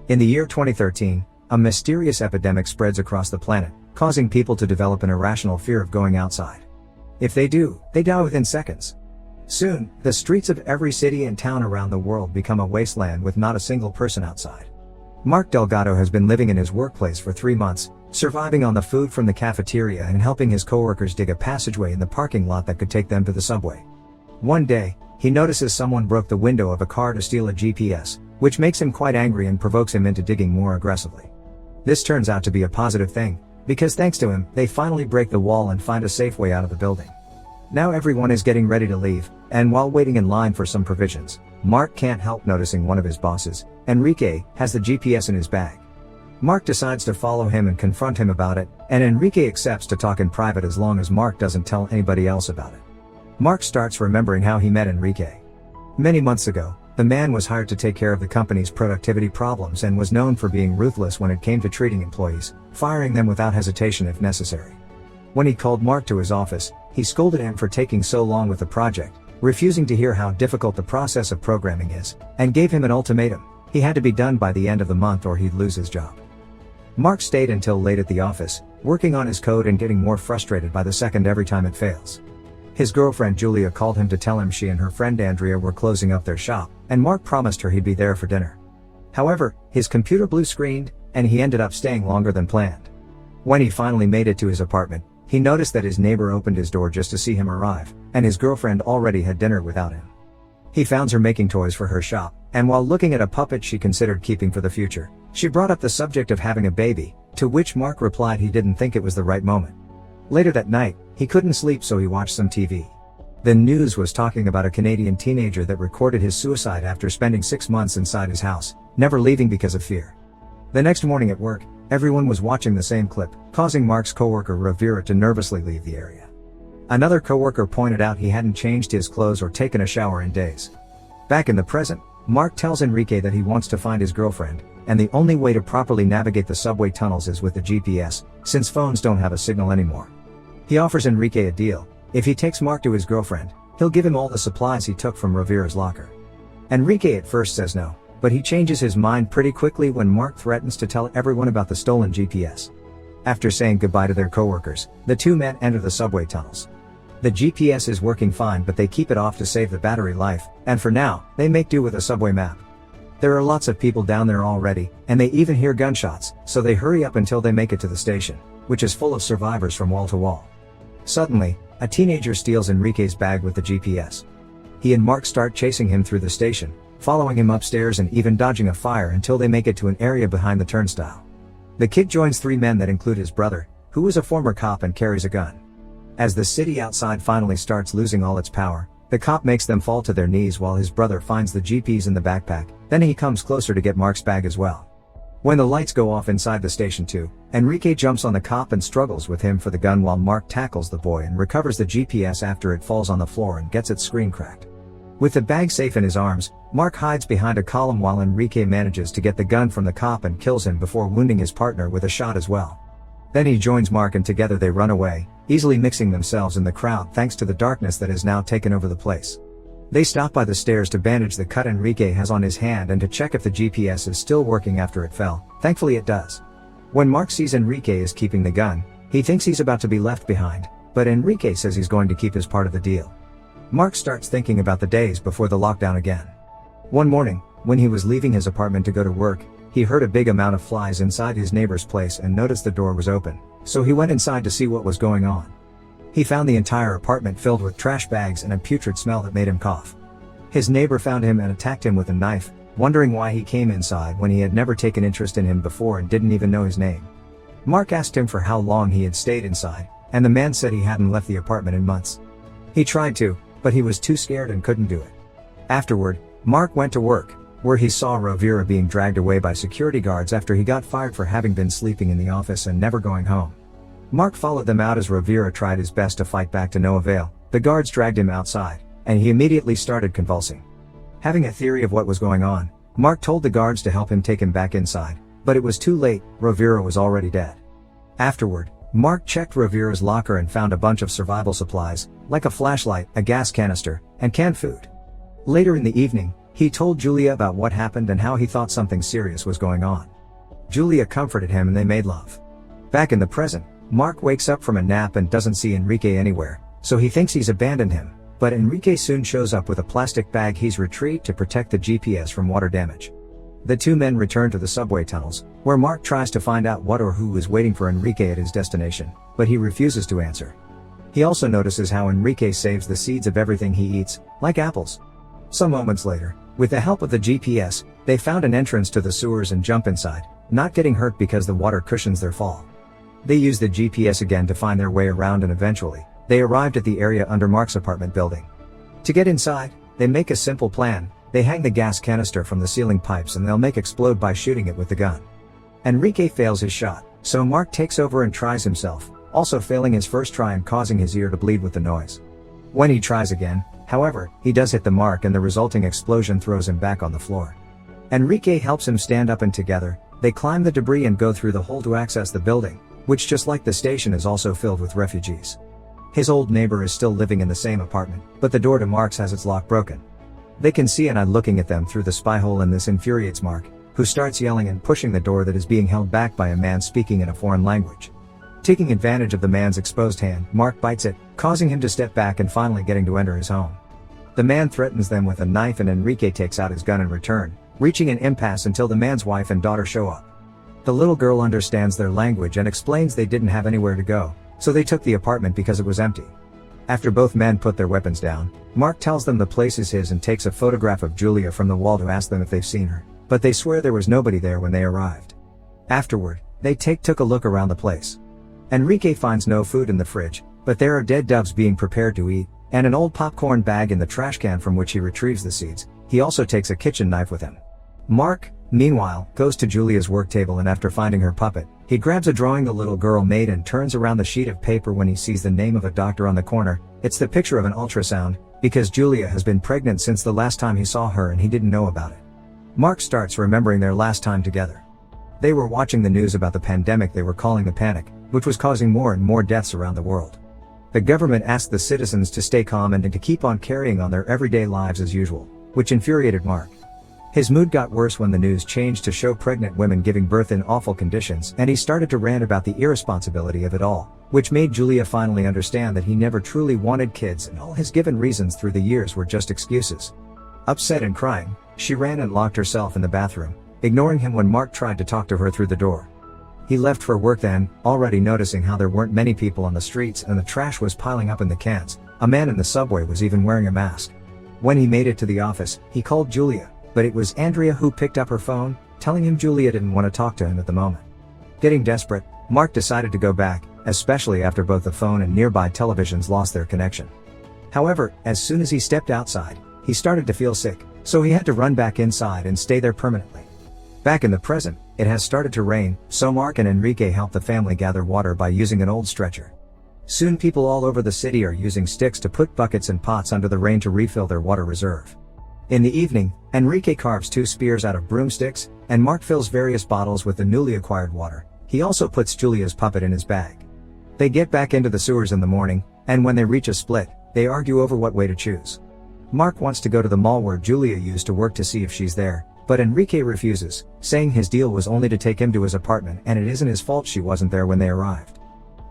In the year 2013, a mysterious epidemic spreads across the planet, causing people to develop an irrational fear of going outside. If they do, they die within seconds. Soon, the streets of every city and town around the world become a wasteland with not a single person outside. Marc Delgado has been living in his workplace for 3 months, surviving on the food from the cafeteria and helping his coworkers dig a passageway in the parking lot that could take them to the subway. One day, he notices someone broke the window of a car to steal a GPS, which makes him quite angry and provokes him into digging more aggressively. This turns out to be a positive thing, because thanks to him, they finally break the wall and find a safe way out of the building. Now everyone is getting ready to leave, and while waiting in line for some provisions, Marc can't help noticing one of his bosses, Enrique, has the GPS in his bag. Marc decides to follow him and confront him about it, and Enrique accepts to talk in private as long as Marc doesn't tell anybody else about it. Marc starts remembering how he met Enrique. Many months ago, the man was hired to take care of the company's productivity problems and was known for being ruthless when it came to treating employees, firing them without hesitation if necessary. When he called Marc to his office, he scolded him for taking so long with the project, refusing to hear how difficult the process of programming is, and gave him an ultimatum: he had to be done by the end of the month or he'd lose his job. Marc stayed until late at the office, working on his code and getting more frustrated by the second every time it fails. His girlfriend Julia called him to tell him she and her friend Andrea were closing up their shop, and Marc promised her he'd be there for dinner. However, his computer blue screened, and he ended up staying longer than planned. When he finally made it to his apartment, he noticed that his neighbor opened his door just to see him arrive, and his girlfriend already had dinner without him. He found her making toys for her shop, and while looking at a puppet she considered keeping for the future, she brought up the subject of having a baby, to which Marc replied he didn't think it was the right moment. Later that night, he couldn't sleep so he watched some TV. The news was talking about a Canadian teenager that recorded his suicide after spending 6 months inside his house, never leaving because of fear. The next morning at work, everyone was watching the same clip, causing Marc's coworker Rivera to nervously leave the area. Another coworker pointed out he hadn't changed his clothes or taken a shower in days. Back in the present, Marc tells Enrique that he wants to find his girlfriend, and the only way to properly navigate the subway tunnels is with the GPS, since phones don't have a signal anymore. He offers Enrique a deal: if he takes Marc to his girlfriend, he'll give him all the supplies he took from Rivera's locker. Enrique at first says no, but he changes his mind pretty quickly when Marc threatens to tell everyone about the stolen GPS. After saying goodbye to their coworkers, the two men enter the subway tunnels. The GPS is working fine, but they keep it off to save the battery life, and for now, they make do with a subway map. There are lots of people down there already, and they even hear gunshots, so they hurry up until they make it to the station, which is full of survivors from wall to wall. Suddenly, a teenager steals Enrique's bag with the GPS. He and Marc start chasing him through the station, following him upstairs and even dodging a fire until they make it to an area behind the turnstile. The kid joins 3 men that include his brother, who is a former cop and carries a gun. As the city outside finally starts losing all its power, the cop makes them fall to their knees while his brother finds the GPS in the backpack, then he comes closer to get Marc's bag as well. When the lights go off inside the station too, Enrique jumps on the cop and struggles with him for the gun while Marc tackles the boy and recovers the GPS after it falls on the floor and gets its screen cracked. With the bag safe in his arms, Marc hides behind a column while Enrique manages to get the gun from the cop and kills him before wounding his partner with a shot as well. Then he joins Marc and together they run away, easily mixing themselves in the crowd thanks to the darkness that has now taken over the place. They stop by the stairs to bandage the cut Enrique has on his hand and to check if the GPS is still working after it fell. Thankfully it does. When Marc sees Enrique is keeping the gun, he thinks he's about to be left behind, but Enrique says he's going to keep his part of the deal. Marc starts thinking about the days before the lockdown again. One morning, when he was leaving his apartment to go to work, he heard a big amount of flies inside his neighbor's place and noticed the door was open, so he went inside to see what was going on. He found the entire apartment filled with trash bags and a putrid smell that made him cough. His neighbor found him and attacked him with a knife, wondering why he came inside when he had never taken interest in him before and didn't even know his name. Marc asked him for how long he had stayed inside, and the man said he hadn't left the apartment in months. He tried to, but he was too scared and couldn't do it. Afterward, Marc went to work, where he saw Rivera being dragged away by security guards after he got fired for having been sleeping in the office and never going home. Marc followed them out as Rivera tried his best to fight back to no avail. The guards dragged him outside, and he immediately started convulsing. Having a theory of what was going on, Marc told the guards to help him take him back inside, but it was too late. Rivera was already dead. Afterward, Marc checked Rivera's locker and found a bunch of survival supplies, like a flashlight, a gas canister, and canned food. Later in the evening, He told Julia about what happened and how he thought something serious was going on. Julia comforted him and they made love. Back in the present, Marc wakes up from a nap and doesn't see Enrique anywhere, so he thinks he's abandoned him, but Enrique soon shows up with a plastic bag he's retrieved to protect the GPS from water damage. The two men return to the subway tunnels, where Marc tries to find out what or who is waiting for Enrique at his destination, but he refuses to answer. He also notices how Enrique saves the seeds of everything he eats, like apples. Some moments later, with the help of the GPS, they found an entrance to the sewers and jump inside, not getting hurt because the water cushions their fall. They use the GPS again to find their way around and eventually, they arrived at the area under Marc's apartment building. To get inside, they make a simple plan. They hang the gas canister from the ceiling pipes and they'll make explode by shooting it with the gun. Enrique fails his shot, so Marc takes over and tries himself, also failing his first try and causing his ear to bleed with the noise. When he tries again, however, he does hit the mark and the resulting explosion throws him back on the floor. Enrique helps him stand up and together, they climb the debris and go through the hole to access the building, which just like the station is also filled with refugees. His old neighbor is still living in the same apartment, but the door to Marc's has its lock broken. They can see an eye looking at them through the spy hole and this infuriates Marc, who starts yelling and pushing the door that is being held back by a man speaking in a foreign language. Taking advantage of the man's exposed hand, Marc bites it, causing him to step back and finally getting to enter his home. The man threatens them with a knife and Enrique takes out his gun in return, reaching an impasse until the man's wife and daughter show up. The little girl understands their language and explains they didn't have anywhere to go, so they took the apartment because it was empty. After both men put their weapons down, Marc tells them the place is his and takes a photograph of Julia from the wall to ask them if they've seen her, but they swear there was nobody there when they arrived. Afterward, they took a look around the place. Enrique finds no food in the fridge, but there are dead doves being prepared to eat, and an old popcorn bag in the trash can from which he retrieves the seeds. He also takes a kitchen knife with him. Marc, meanwhile, goes to Julia's work table and after finding her puppet, he grabs a drawing the little girl made and turns around the sheet of paper when he sees the name of a doctor on the corner. It's the picture of an ultrasound, because Julia has been pregnant since the last time he saw her and he didn't know about it. Marc starts remembering their last time together. They were watching the news about the pandemic they were calling the panic, which was causing more and more deaths around the world. The government asked the citizens to stay calm and to keep on carrying on their everyday lives as usual, which infuriated Marc. His mood got worse when the news changed to show pregnant women giving birth in awful conditions and he started to rant about the irresponsibility of it all, which made Julia finally understand that he never truly wanted kids and all his given reasons through the years were just excuses. Upset and crying, she ran and locked herself in the bathroom, ignoring him when Marc tried to talk to her through the door. He left for work then, already noticing how there weren't many people on the streets and the trash was piling up in the cans. A man in the subway was even wearing a mask. When he made it to the office, he called Julia, but it was Andrea who picked up her phone, telling him Julia didn't want to talk to him at the moment. Getting desperate, Marc decided to go back, especially after both the phone and nearby televisions lost their connection. However, as soon as he stepped outside, he started to feel sick, so he had to run back inside and stay there permanently. Back in the present, it has started to rain, so Marc and Enrique help the family gather water by using an old stretcher. Soon people all over the city are using sticks to put buckets and pots under the rain to refill their water reserve. In the evening, Enrique carves 2 spears out of broomsticks, and Marc fills various bottles with the newly acquired water. He also puts Julia's puppet in his bag. They get back into the sewers in the morning, and when they reach a split, they argue over what way to choose. Marc wants to go to the mall where Julia used to work to see if she's there, but Enrique refuses, saying his deal was only to take him to his apartment and it isn't his fault she wasn't there when they arrived.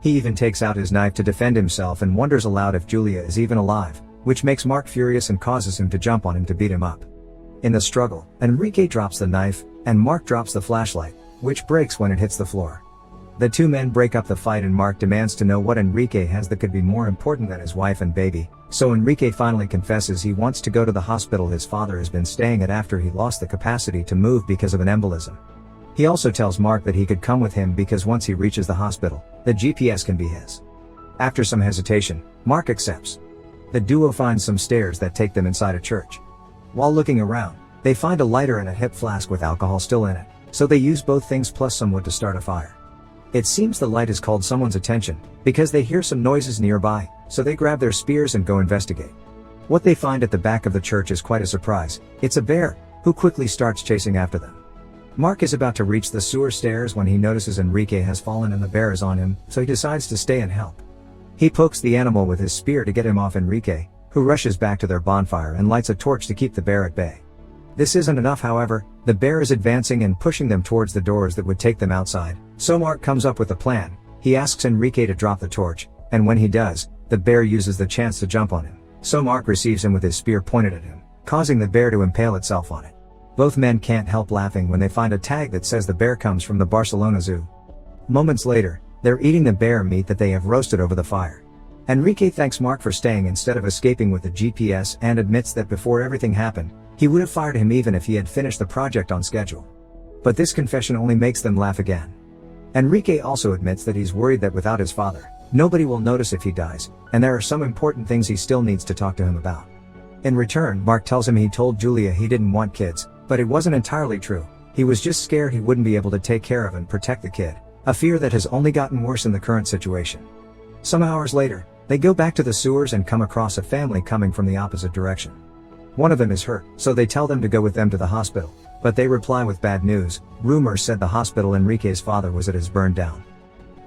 He even takes out his knife to defend himself and wonders aloud if Julia is even alive, which makes Marc furious and causes him to jump on him to beat him up. In the struggle, Enrique drops the knife, and Marc drops the flashlight, which breaks when it hits the floor. The two men break up the fight and Marc demands to know what Enrique has that could be more important than his wife and baby, so Enrique finally confesses he wants to go to the hospital his father has been staying at after he lost the capacity to move because of an embolism. He also tells Marc that he could come with him because once he reaches the hospital, the GPS can be his. After some hesitation, Marc accepts. The duo finds some stairs that take them inside a church. While looking around, they find a lighter and a hip flask with alcohol still in it, so they use both things plus some wood to start a fire. It seems the light has called someone's attention, because they hear some noises nearby, so they grab their spears and go investigate. What they find at the back of the church is quite a surprise. It's a bear, who quickly starts chasing after them. Marc is about to reach the sewer stairs when he notices Enrique has fallen and the bear is on him, so he decides to stay and help. He pokes the animal with his spear to get him off Enrique, who rushes back to their bonfire and lights a torch to keep the bear at bay. This isn't enough, however. The bear is advancing and pushing them towards the doors that would take them outside. So Marc comes up with a plan. He asks Enrique to drop the torch, and when he does, the bear uses the chance to jump on him. So Marc receives him with his spear pointed at him, causing the bear to impale itself on it. Both men can't help laughing when they find a tag that says the bear comes from the Barcelona Zoo. Moments later, they're eating the bear meat that they have roasted over the fire. Enrique thanks Marc for staying instead of escaping with the GPS and admits that before everything happened, he would have fired him even if he had finished the project on schedule. But this confession only makes them laugh again. Enrique also admits that he's worried that without his father, nobody will notice if he dies, and there are some important things he still needs to talk to him about. In return, Marc tells him he told Julia he didn't want kids, but it wasn't entirely true. He was just scared he wouldn't be able to take care of and protect the kid, a fear that has only gotten worse in the current situation. Some hours later, they go back to the sewers and come across a family coming from the opposite direction. One of them is hurt, so they tell them to go with them to the hospital, but they reply with bad news. Rumors said the hospital Enrique's father was at is burned down.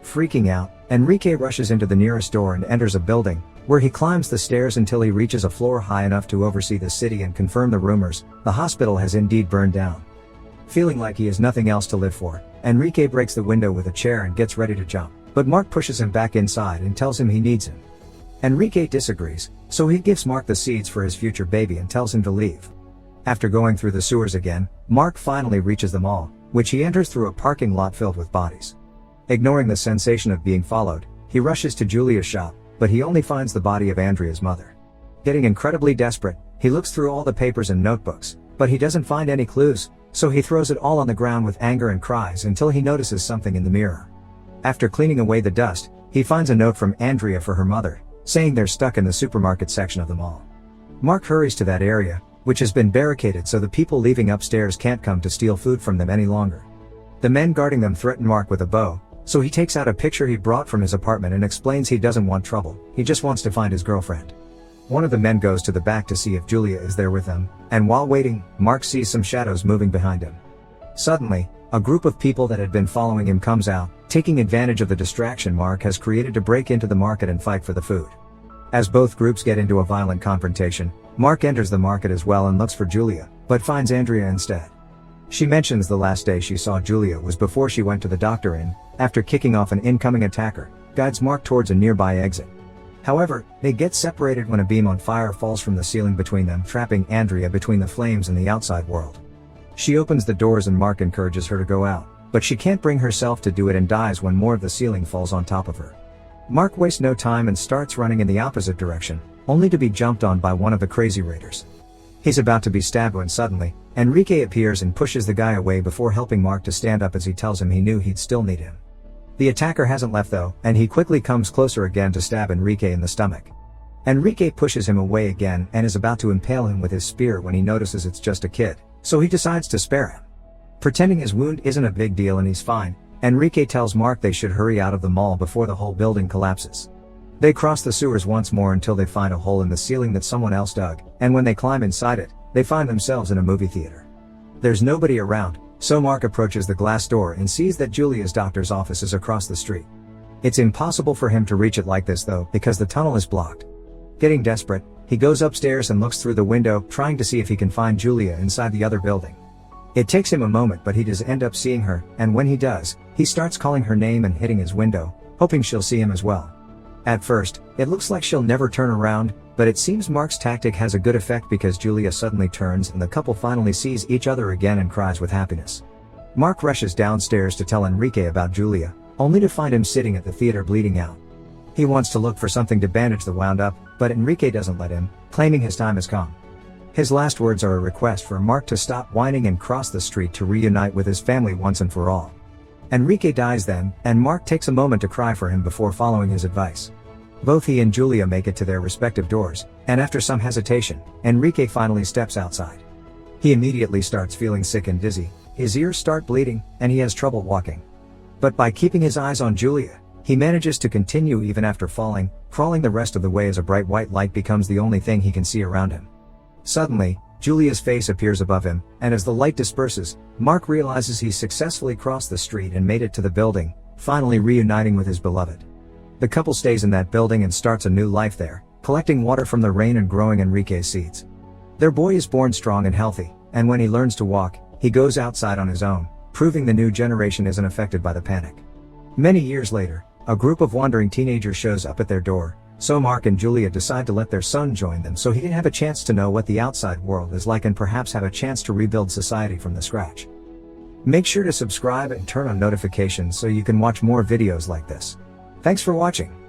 Freaking out, Enrique rushes into the nearest door and enters a building, where he climbs the stairs until he reaches a floor high enough to oversee the city and confirm the rumors. The hospital has indeed burned down. Feeling like he has nothing else to live for, Enrique breaks the window with a chair and gets ready to jump, but Marc pushes him back inside and tells him he needs him. Enrique disagrees, so he gives Marc the seeds for his future baby and tells him to leave. After going through the sewers again, Marc finally reaches the mall, which he enters through a parking lot filled with bodies. Ignoring the sensation of being followed, he rushes to Julia's shop, but he only finds the body of Andrea's mother. Getting incredibly desperate, he looks through all the papers and notebooks, but he doesn't find any clues, so he throws it all on the ground with anger and cries until he notices something in the mirror. After cleaning away the dust, he finds a note from Andrea for her mother, saying they're stuck in the supermarket section of the mall. Marc hurries to that area, which has been barricaded so the people leaving upstairs can't come to steal food from them any longer. The men guarding them threaten Marc with a bow, so he takes out a picture he brought from his apartment and explains he doesn't want trouble, he just wants to find his girlfriend. One of the men goes to the back to see if Julia is there with them, and while waiting, Marc sees some shadows moving behind him. Suddenly, a group of people that had been following him comes out, taking advantage of the distraction Marc has created to break into the market and fight for the food. As both groups get into a violent confrontation, Marc enters the market as well and looks for Julia, but finds Andrea instead. She mentions the last day she saw Julia was before she went to the doctor and, after kicking off an incoming attacker, guides Marc towards a nearby exit. However, they get separated when a beam on fire falls from the ceiling between them, trapping Andrea between the flames and the outside world. She opens the doors and Marc encourages her to go out, but she can't bring herself to do it and dies when more of the ceiling falls on top of her. Marc wastes no time and starts running in the opposite direction, only to be jumped on by one of the crazy raiders. He's about to be stabbed when suddenly, Enrique appears and pushes the guy away before helping Marc to stand up as he tells him he knew he'd still need him. The attacker hasn't left though, and he quickly comes closer again to stab Enrique in the stomach. Enrique pushes him away again and is about to impale him with his spear when he notices it's just a kid, so he decides to spare him. Pretending his wound isn't a big deal and he's fine, Enrique tells Marc they should hurry out of the mall before the whole building collapses. They cross the sewers once more until they find a hole in the ceiling that someone else dug, and when they climb inside it, they find themselves in a movie theater. There's nobody around, so Marc approaches the glass door and sees that Julia's doctor's office is across the street. It's impossible for him to reach it like this though, because the tunnel is blocked. Getting desperate, he goes upstairs and looks through the window, trying to see if he can find Julia inside the other building. It takes him a moment, but he does end up seeing her, and when he does, he starts calling her name and hitting his window, hoping she'll see him as well. At first, it looks like she'll never turn around, but it seems Marc's tactic has a good effect because Julia suddenly turns and the couple finally sees each other again and cries with happiness. Marc rushes downstairs to tell Enrique about Julia, only to find him sitting at the theater bleeding out. He wants to look for something to bandage the wound up, but Enrique doesn't let him, claiming his time has come. His last words are a request for Marc to stop whining and cross the street to reunite with his family once and for all. Enrique dies then, and Marc takes a moment to cry for him before following his advice. Both he and Julia make it to their respective doors, and after some hesitation, Enrique finally steps outside. He immediately starts feeling sick and dizzy, his ears start bleeding, and he has trouble walking. But by keeping his eyes on Julia, he manages to continue even after falling, crawling the rest of the way as a bright white light becomes the only thing he can see around him. Suddenly, Julia's face appears above him, and as the light disperses, Marc realizes he's successfully crossed the street and made it to the building, finally reuniting with his beloved. The couple stays in that building and starts a new life there, collecting water from the rain and growing Enrique's seeds. Their boy is born strong and healthy, And when he learns to walk, he goes outside on his own, proving the new generation isn't affected by the panic. Many years later, a group of wandering teenagers shows up at their door, so Marc and Julia decide to let their son join them so he can have a chance to know what the outside world is like and perhaps have a chance to rebuild society from the scratch. Make sure to subscribe and turn on notifications so you can watch more videos like this. Thanks for watching.